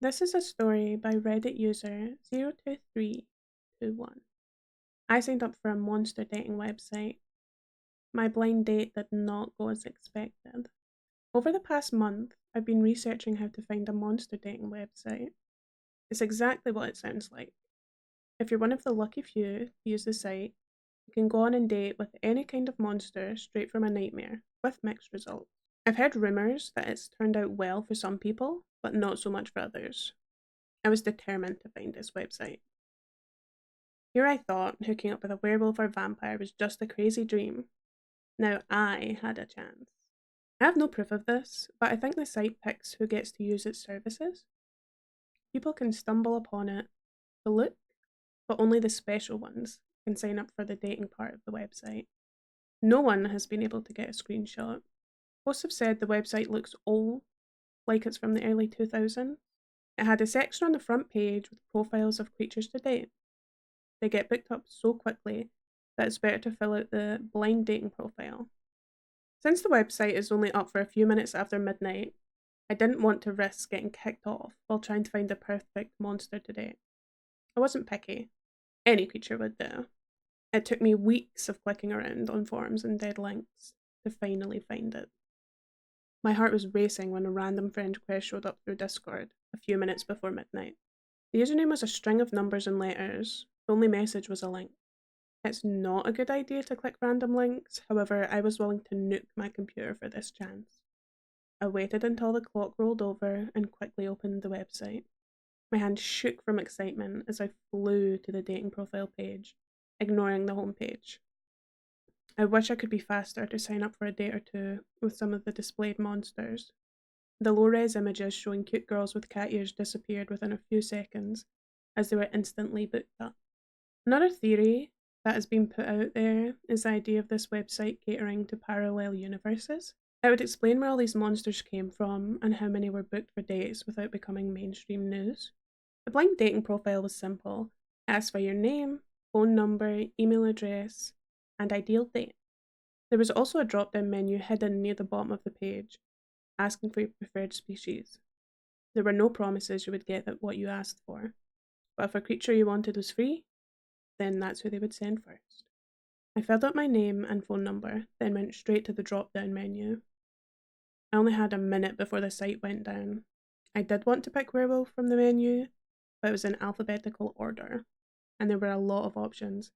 This is a story by Reddit user 02321. I signed up for a monster dating website. My blind date did not go as expected. Over the past month, I've been researching how to find a monster dating website. It's exactly what it sounds like. If you're one of the lucky few to use the site, you can go on and date with any kind of monster straight from a nightmare, with mixed results. I've heard rumours that it's turned out well for some people, but not so much for others. I was determined to find this website. Here I thought hooking up with a werewolf or vampire was just a crazy dream. Now I had a chance. I have no proof of this, but I think the site picks who gets to use its services. People can stumble upon it to look, but only the special ones can sign up for the dating part of the website. No one has been able to get a screenshot. Hosts have said the website looks old, like it's from the early 2000s. It had a section on the front page with profiles of creatures to date. They get booked up so quickly that it's better to fill out the blind dating profile. Since the website is only up for a few minutes after midnight, I didn't want to risk getting kicked off while trying to find the perfect monster to date. I wasn't picky. Any creature would do. It took me weeks of clicking around on forums and dead links to finally find it. My heart was racing when a random friend request showed up through Discord a few minutes before midnight. The username was a string of numbers and letters. The only message was a link. It's not a good idea to click random links, however, I was willing to nuke my computer for this chance. I waited until the clock rolled over and quickly opened the website. My hand shook from excitement as I flew to the dating profile page, ignoring the homepage. I wish I could be faster to sign up for a date or two with some of the displayed monsters. The low-res images showing cute girls with cat ears disappeared within a few seconds as they were instantly booked up. Another theory that has been put out there is the idea of this website catering to parallel universes. It would explain where all these monsters came from and how many were booked for dates without becoming mainstream news. The blind dating profile was simple. It asked for your name, phone number, email address, and ideal date. There was also a drop-down menu hidden near the bottom of the page, asking for your preferred species. There were no promises you would get what you asked for, but if a creature you wanted was free, then that's who they would send first. I filled out my name and phone number, then went straight to the drop-down menu. I only had a minute before the site went down. I did want to pick werewolf from the menu, but it was in alphabetical order, and there were a lot of options.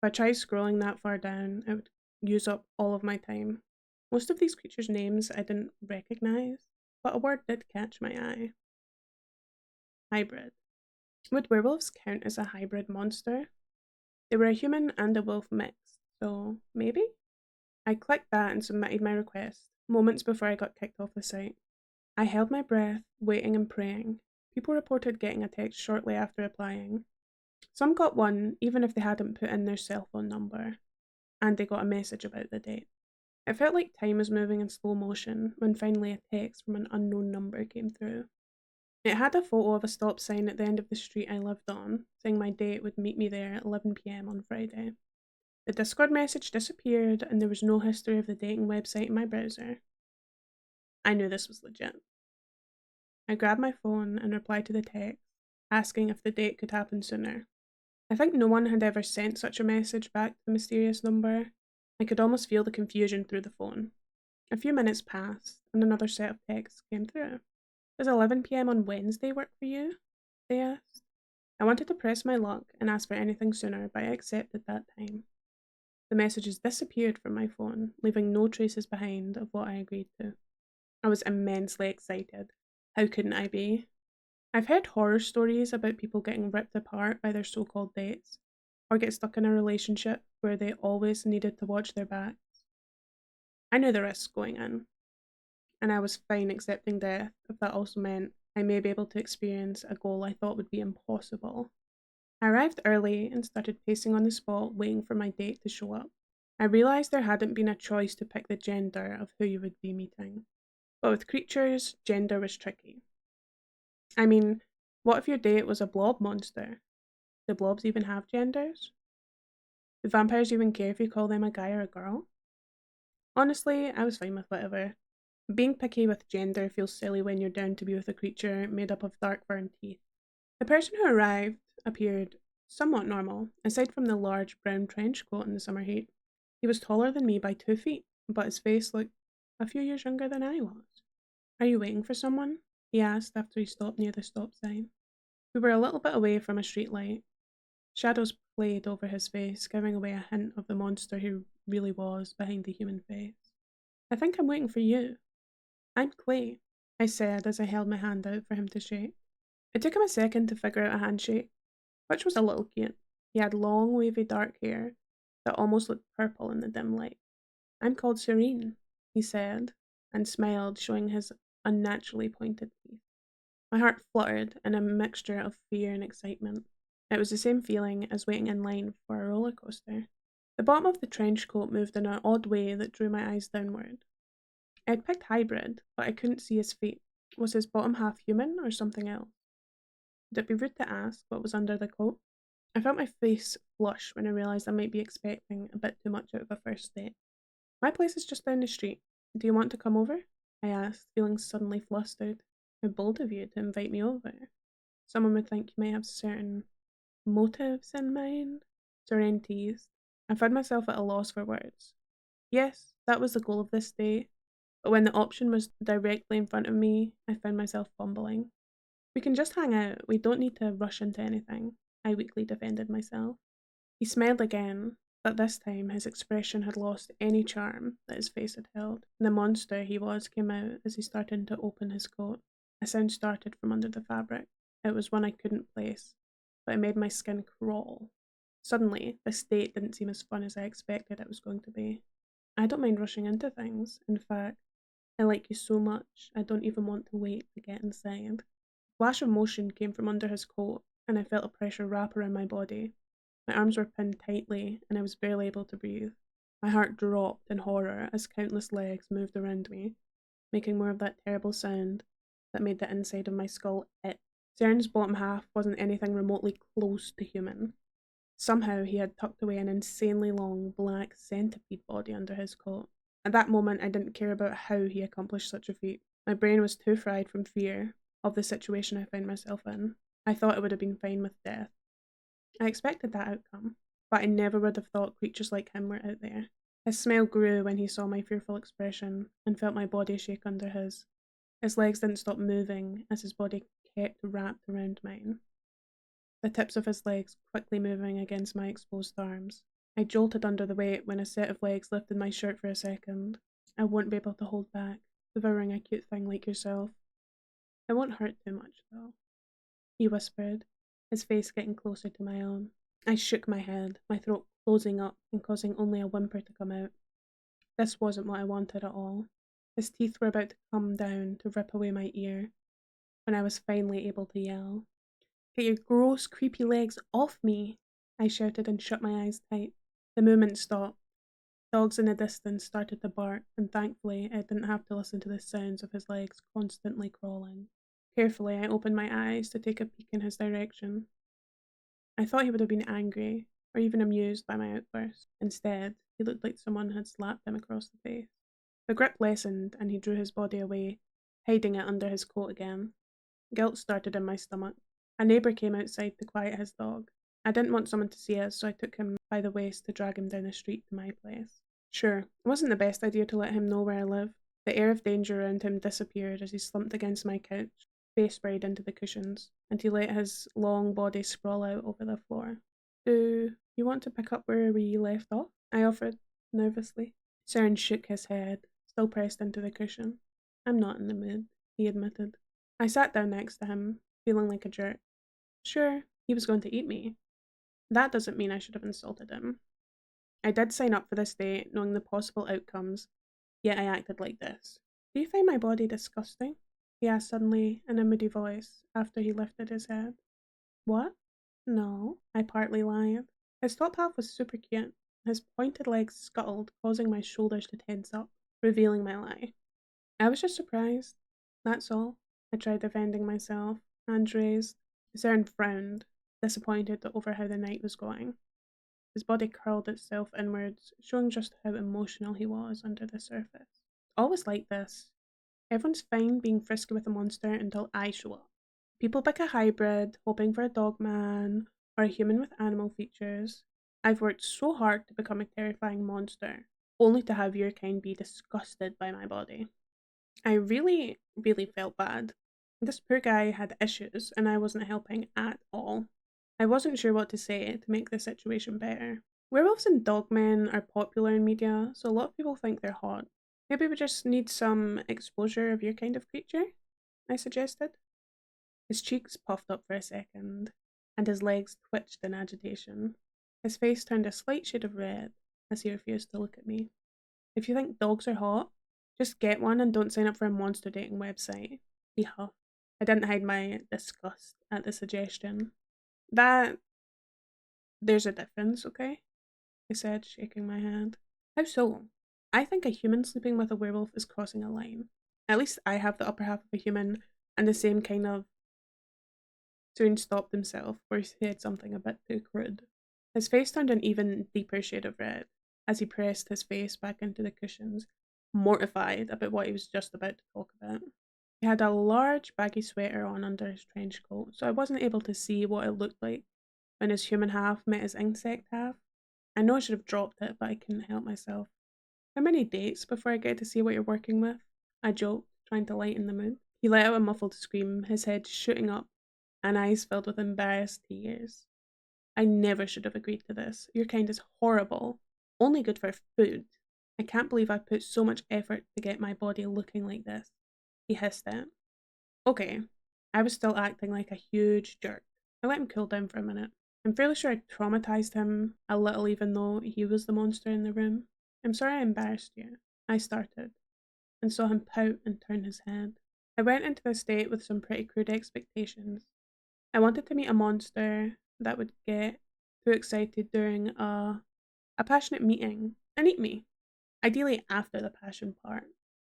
If I tried scrolling that far down, it would use up all of my time. Most of these creatures' names I didn't recognise, but a word did catch my eye. Hybrid. Would werewolves count as a hybrid monster? They were a human and a wolf mix, so maybe? I clicked that and submitted my request, moments before I got kicked off the site. I held my breath, waiting and praying. People reported getting a text shortly after applying. Some got one, even if they hadn't put in their cell phone number, and they got a message about the date. It felt like time was moving in slow motion when finally a text from an unknown number came through. It had a photo of a stop sign at the end of the street I lived on, saying my date would meet me there at 11 p.m. on Friday. The Discord message disappeared and there was no history of the dating website in my browser. I knew this was legit. I grabbed my phone and replied to the text, asking if the date could happen sooner. I think no one had ever sent such a message back to the mysterious number. I could almost feel the confusion through the phone. A few minutes passed and another set of texts came through. Does 11 p.m. on Wednesday work for you? They asked. I wanted to press my luck and ask for anything sooner, but I accepted that time. The messages disappeared from my phone, leaving no traces behind of what I agreed to. I was immensely excited. How couldn't I be? I've heard horror stories about people getting ripped apart by their so-called dates, or get stuck in a relationship where they always needed to watch their backs. I knew the risks going in, and I was fine accepting death if that also meant I may be able to experience a goal I thought would be impossible. I arrived early and started pacing on the spot, waiting for my date to show up. I realised there hadn't been a choice to pick the gender of who you would be meeting, but with creatures, gender was tricky. I mean, what if your date was a blob monster? Do blobs even have genders? Do vampires even care if you call them a guy or a girl? Honestly, I was fine with whatever. Being picky with gender feels silly when you're down to be with a creature made up of dark fur and teeth. The person who arrived appeared somewhat normal, aside from the large brown trench coat in the summer heat. He was taller than me by 2 feet, but his face looked a few years younger than I was. Are you waiting for someone? He asked after he stopped near the stop sign. We were a little bit away from a street light. Shadows played over his face, giving away a hint of the monster he really was behind the human face. I think I'm waiting for you. I'm Clay, I said as I held my hand out for him to shake. It took him a second to figure out a handshake, which was a little cute. He had long, wavy dark hair that almost looked purple in the dim light. I'm called Serene, he said, and smiled, showing his unnaturally pointed teeth. My heart fluttered in a mixture of fear and excitement. It was the same feeling as waiting in line for a roller coaster. The bottom of the trench coat moved in an odd way that drew my eyes downward. I'd picked hybrid, but I couldn't see his feet. Was his bottom half human or something else? Would it be rude to ask what was under the coat? I felt my face flush when I realised I might be expecting a bit too much out of a first date. My place is just down the street. Do you want to come over? I asked, feeling suddenly flustered. How bold of you to invite me over. Someone would think you might have certain motives in mind. Serene teased. I found myself at a loss for words. Yes, that was the goal of this date, but when the option was directly in front of me, I found myself fumbling. We can just hang out, we don't need to rush into anything, I weakly defended myself. He smiled again, but this time his expression had lost any charm that his face had held. The monster he was came out as he started to open his coat. A sound started from under the fabric. It was one I couldn't place, but it made my skin crawl. Suddenly, this date didn't seem as fun as I expected it was going to be. I don't mind rushing into things. In fact, I like you so much, I don't even want to wait to get inside. A flash of motion came from under his coat, and I felt a pressure wrap around my body. My arms were pinned tightly, and I was barely able to breathe. My heart dropped in horror as countless legs moved around me, making more of that terrible sound that made the inside of my skull itch. Cern's bottom half wasn't anything remotely close to human. Somehow he had tucked away an insanely long, black centipede body under his coat. At that moment, I didn't care about how he accomplished such a feat. My brain was too fried from fear of the situation I found myself in. I thought it would have been fine with death. I expected that outcome, but I never would have thought creatures like him were out there. His smile grew when he saw my fearful expression and felt my body shake under his. His legs didn't stop moving as his body kept wrapped around mine, the tips of his legs quickly moving against my exposed arms. I jolted under the weight when a set of legs lifted my shirt for a second. I won't be able to hold back, devouring a cute thing like yourself. It won't hurt too much, though, he whispered, his face getting closer to my own. I shook my head, my throat closing up and causing only a whimper to come out. This wasn't what I wanted at all. His teeth were about to come down to rip away my ear when I was finally able to yell. Get your gross, creepy legs off me! I shouted and shut my eyes tight. The movement stopped. Dogs in the distance started to bark, and thankfully I didn't have to listen to the sounds of his legs constantly crawling. Carefully, I opened my eyes to take a peek in his direction. I thought he would have been angry, or even amused by my outburst. Instead, he looked like someone had slapped him across the face. The grip lessened, and he drew his body away, hiding it under his coat again. Guilt started in my stomach. A neighbour came outside to quiet his dog. I didn't want someone to see us, so I took him by the waist to drag him down the street to my place. Sure, it wasn't the best idea to let him know where I live. The air of danger around him disappeared as he slumped against my couch, face buried into the cushions, and he let his long body sprawl out over the floor. Do you want to pick up where we left off? I offered, nervously. Cern shook his head, still pressed into the cushion. I'm not in the mood, he admitted. I sat down next to him, feeling like a jerk. Sure, he was going to eat me. That doesn't mean I should have insulted him. I did sign up for this date, knowing the possible outcomes, yet I acted like this. Do you find my body disgusting? He asked suddenly, in a moody voice, after he lifted his head. What? No, I partly lied. His top half was super cute. His pointed legs scuttled, causing my shoulders to tense up, revealing my lie. I was just surprised. That's all. I tried defending myself, hands raised. Cern frowned, disappointed over how the night was going. His body curled itself inwards, showing just how emotional he was under the surface. Always like this. Everyone's fine being frisky with a monster until I show up. People pick a hybrid, hoping for a dog man or a human with animal features. I've worked so hard to become a terrifying monster, only to have your kind be disgusted by my body. I really, really felt bad. This poor guy had issues, and I wasn't helping at all. I wasn't sure what to say to make the situation better. Werewolves and dogmen are popular in media, so a lot of people think they're hot. Maybe we just need some exposure of your kind of creature, I suggested. His cheeks puffed up for a second, and his legs twitched in agitation. His face turned a slight shade of red as he refused to look at me. If you think dogs are hot, just get one and don't sign up for a monster dating website. He huffed. I didn't hide my disgust at the suggestion. That there's a difference, okay? I said, shaking my head. How so? I think a human sleeping with a werewolf is crossing a line. At least I have the upper half of a human and the same kind of soon stopped himself where he said something a bit too crude. His face turned an even deeper shade of red as he pressed his face back into the cushions, mortified about what he was just about to talk about. He had a large baggy sweater on under his trench coat, so I wasn't able to see what it looked like when his human half met his insect half. I know I should have dropped it, but I couldn't help myself. How many dates before I get to see what you're working with? I joked, trying to lighten the mood. He let out a muffled scream, his head shooting up and eyes filled with embarrassed tears. I never should have agreed to this. Your kind is horrible. Only good for food. I can't believe I put so much effort to get my body looking like this. He hissed it. Okay. I was still acting like a huge jerk. I let him cool down for a minute. I'm fairly sure I traumatized him a little even though he was the monster in the room. I'm sorry I embarrassed you. I started, and saw him pout and turn his head. I went into this date with some pretty crude expectations. I wanted to meet a monster that would get too excited during a passionate meeting and eat me. Ideally after the passion part,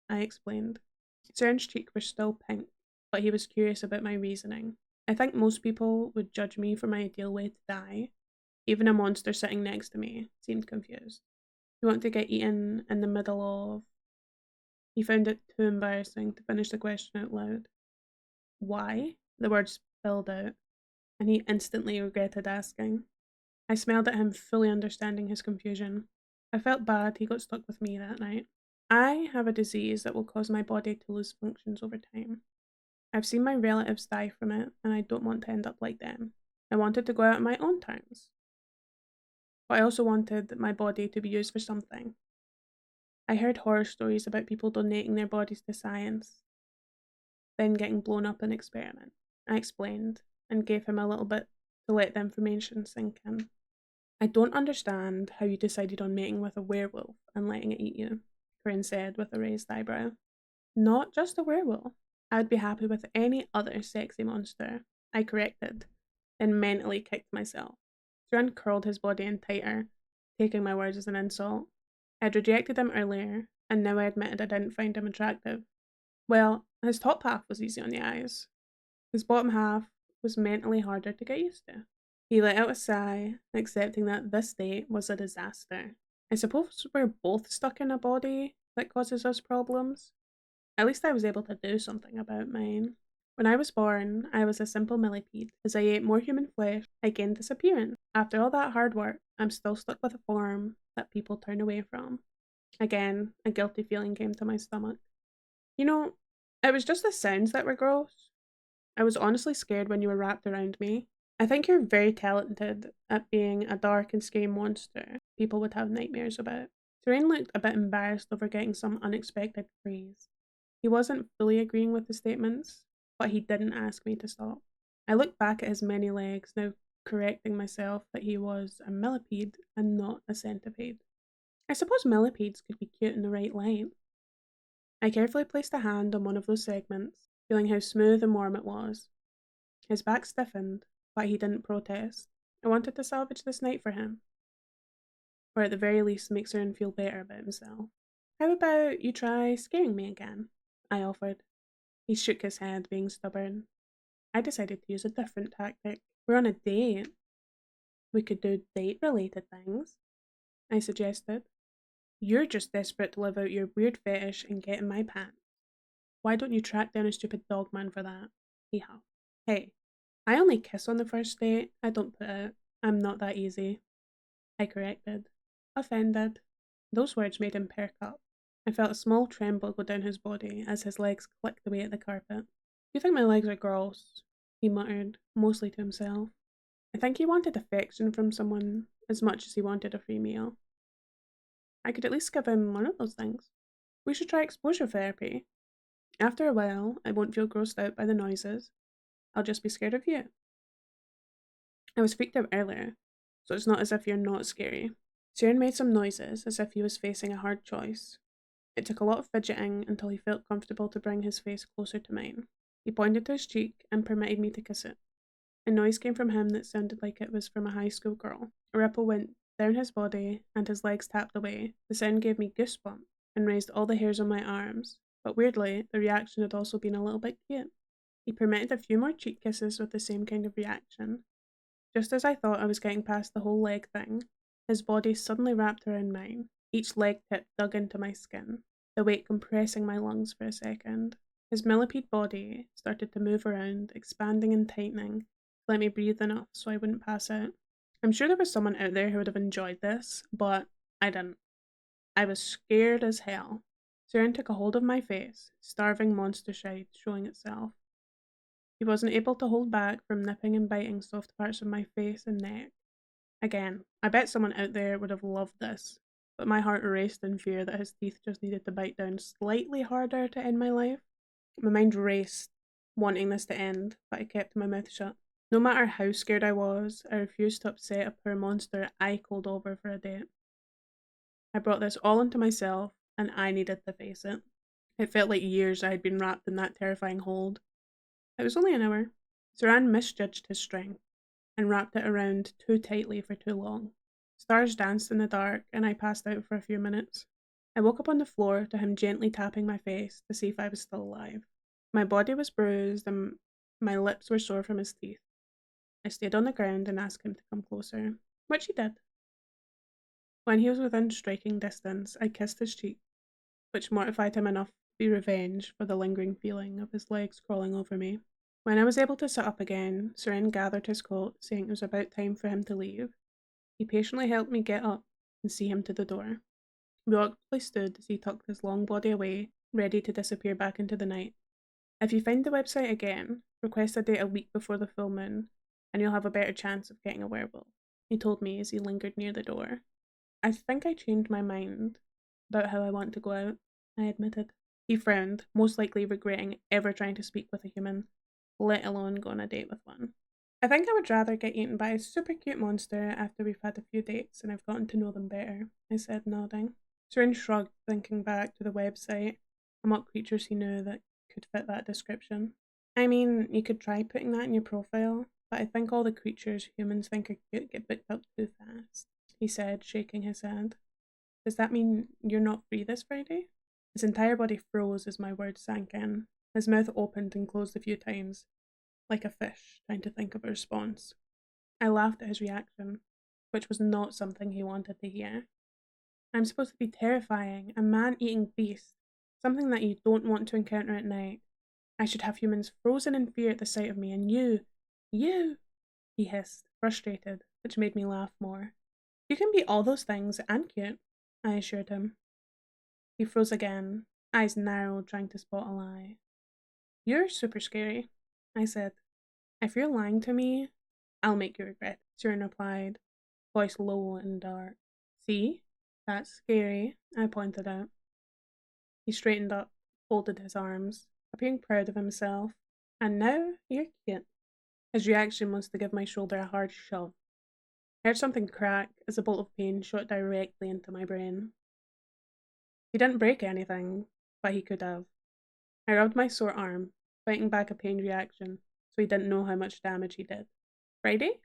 I explained. Cern's cheeks were still pink, but he was curious about my reasoning. I think most people would judge me for my ideal way to die. Even a monster sitting next to me seemed confused. You want to get eaten in the middle of... He found it too embarrassing to finish the question out loud. Why? The words spilled out, and he instantly regretted asking. I smiled at him, fully understanding his confusion. I felt bad he got stuck with me that night. I have a disease that will cause my body to lose functions over time. I've seen my relatives die from it, and I don't want to end up like them. I wanted to go out on my own terms, but I also wanted my body to be used for something. I heard horror stories about people donating their bodies to science, then getting blown up in experiment. I explained, and gave him a little bit to let the information sink in. I don't understand how you decided on mating with a werewolf and letting it eat you, Corinne said with a raised eyebrow. Not just a werewolf. I'd be happy with any other sexy monster, I corrected, then mentally kicked myself. Corinne curled his body in tighter, taking my words as an insult. I'd rejected him earlier, and now I admitted I didn't find him attractive. Well, his top half was easy on the eyes. His bottom half was mentally harder to get used to. He let out a sigh, accepting that this date was a disaster. I suppose we're both stuck in a body that causes us problems. At least I was able to do something about mine. When I was born, I was a simple millipede. As I ate more human flesh, I gained disappearance. After all that hard work, I'm still stuck with a form that people turn away from. Again, a guilty feeling came to my stomach. You know, it was just the sounds that were gross. I was honestly scared when you were wrapped around me. I think you're very talented at being a dark and scary monster people would have nightmares about. Terrain looked a bit embarrassed over getting some unexpected praise. He wasn't fully agreeing with the statements, but he didn't ask me to stop. I looked back at his many legs, now correcting myself that he was a millipede and not a centipede. I suppose millipedes could be cute in the right light. I carefully placed a hand on one of those segments, feeling how smooth and warm it was. His back stiffened, but he didn't protest. I wanted to salvage this night for him, or at the very least make Cern feel better about himself. How about you try scaring me again? I offered. He shook his head, being stubborn. I decided to use a different tactic. We're on a date. We could do date-related things, I suggested. You're just desperate to live out your weird fetish and get in my pants. Why don't you track down a stupid dog man for that? He huffed. Hey, I only kiss on the first date. I don't put out. I'm not that easy. I corrected. Offended. Those words made him perk up. I felt a small tremble go down his body as his legs clicked away at the carpet. You think my legs are gross? He muttered, mostly to himself. I think he wanted affection from someone as much as he wanted a free meal. I could at least give him one of those things. We should try exposure therapy. After a while, I won't feel grossed out by the noises. I'll just be scared of you. I was freaked out earlier, so it's not as if you're not scary. Ciaran made some noises as if he was facing a hard choice. It took a lot of fidgeting until he felt comfortable to bring his face closer to mine. He pointed to his cheek and permitted me to kiss it. A noise came from him that sounded like it was from a high school girl. A ripple went down his body and his legs tapped away. The sound gave me goosebumps and raised all the hairs on my arms, but weirdly, the reaction had also been a little bit cute. He permitted a few more cheek kisses with the same kind of reaction. Just as I thought I was getting past the whole leg thing, his body suddenly wrapped around mine. Each leg tip dug into my skin, the weight compressing my lungs for a second. His millipede body started to move around, expanding and tightening, to let me breathe enough so I wouldn't pass out. I'm sure there was someone out there who would have enjoyed this, but I didn't. I was scared as hell. Ciaran took a hold of my face, starving monster shite showing itself. He wasn't able to hold back from nipping and biting soft parts of my face and neck. Again, I bet someone out there would have loved this, but my heart raced in fear that his teeth just needed to bite down slightly harder to end my life. My mind raced, wanting this to end, but I kept my mouth shut. No matter how scared I was, I refused to upset a poor monster I called over for a date. I brought this all into myself, and I needed to face it. It felt like years I had been wrapped in that terrifying hold. It was only an hour. Ciaran misjudged his strength and wrapped it around too tightly for too long. Stars danced in the dark, and I passed out for a few minutes. I woke up on the floor to him gently tapping my face to see if I was still alive. My body was bruised, and my lips were sore from his teeth. I stayed on the ground and asked him to come closer, which he did. When he was within striking distance, I kissed his cheek, which mortified him enough to be revenge for the lingering feeling of his legs crawling over me. When I was able to sit up again, Ciaran gathered his coat, saying it was about time for him to leave. He patiently helped me get up and see him to the door. We awkwardly stood as he tucked his long body away, ready to disappear back into the night. If you find the website again, request a date a week before the full moon, and you'll have a better chance of getting a werewolf, he told me as he lingered near the door. I think I changed my mind about how I want to go out, I admitted. He frowned, most likely regretting ever trying to speak with a human, let alone go on a date with one. I think I would rather get eaten by a super cute monster after we've had a few dates and I've gotten to know them better, I said, nodding. Ciaran shrugged, thinking back to the website and what creatures he knew that could fit that description. I mean, you could try putting that in your profile, but I think all the creatures humans think are cute get picked up too fast, he said, shaking his head. Does that mean you're not free this Friday? His entire body froze as my words sank in. His mouth opened and closed a few times, like a fish trying to think of a response. I laughed at his reaction, which was not something he wanted to hear. I'm supposed to be terrifying, a man-eating beast, something that you don't want to encounter at night. I should have humans frozen in fear at the sight of me, and you, he hissed, frustrated, which made me laugh more. You can be all those things and cute, I assured him. He froze again, eyes narrowed, trying to spot a lie. You're super scary, I said. If you're lying to me, I'll make you regret it, Ciaran replied, voice low and dark. See? That's scary, I pointed out. He straightened up, folded his arms, appearing proud of himself. And now you're cute. His reaction was to give my shoulder a hard shove. I heard something crack as a bolt of pain shot directly into my brain. He didn't break anything, but he could have. I rubbed my sore arm, fighting back a pain reaction, so he didn't know how much damage he did. Friday?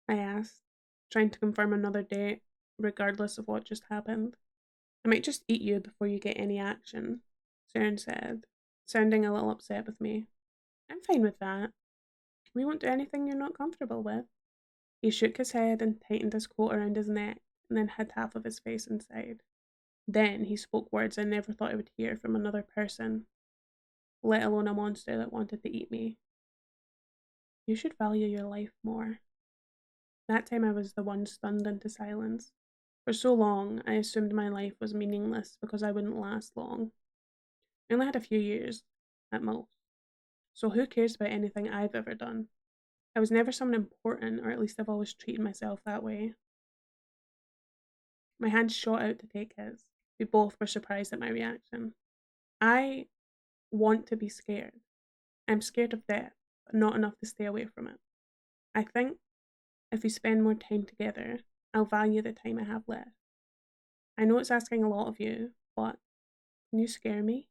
I asked, trying to confirm another date, regardless of what just happened. I might just eat you before you get any action, Ciaran said, sounding a little upset with me. I'm fine with that. We won't do anything you're not comfortable with. He shook his head and tightened his coat around his neck, and then hid half of his face inside. Then he spoke words I never thought I would hear from another person. let alone a monster that wanted to eat me. You should value your life more. That time I was the one stunned into silence. For so long, I assumed my life was meaningless because I wouldn't last long. I only had a few years, at most. So who cares about anything I've ever done? I was never someone important, or at least I've always treated myself that way. My hand shot out to take his. We both were surprised at my reaction. I want to be scared. I'm scared of death, but not enough to stay away from it. I think if we spend more time together, I'll value the time I have left. I know it's asking a lot of you, but can you scare me?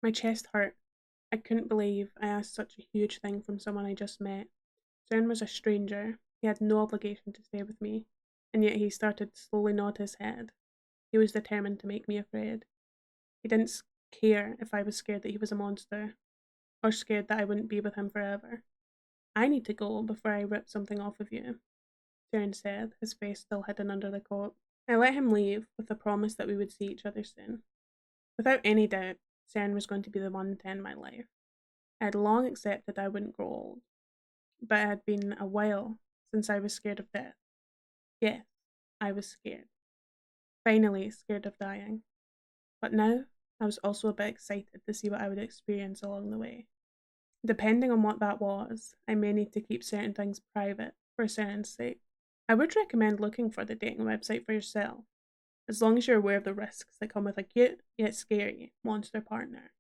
My chest hurt. I couldn't believe I asked such a huge thing from someone I just met. Cern was a stranger. He had no obligation to stay with me, and yet he started to slowly nod his head. He was determined to make me afraid. He didn't care if I was scared that he was a monster, or scared that I wouldn't be with him forever. I need to go before I rip something off of you, Cern said, his face still hidden under the coat. I let him leave with the promise that we would see each other soon. Without any doubt, Cern was going to be the one to end my life. I had long accepted I wouldn't grow old, but it had been a while since I was scared of death. Yes, I was scared. Finally, scared of dying. But now, I was also a bit excited to see what I would experience along the way. Depending on what that was, I may need to keep certain things private for Cern's sake. I would recommend looking for the dating website for yourself, as long as you're aware of the risks that come with a cute, yet scary, monster partner.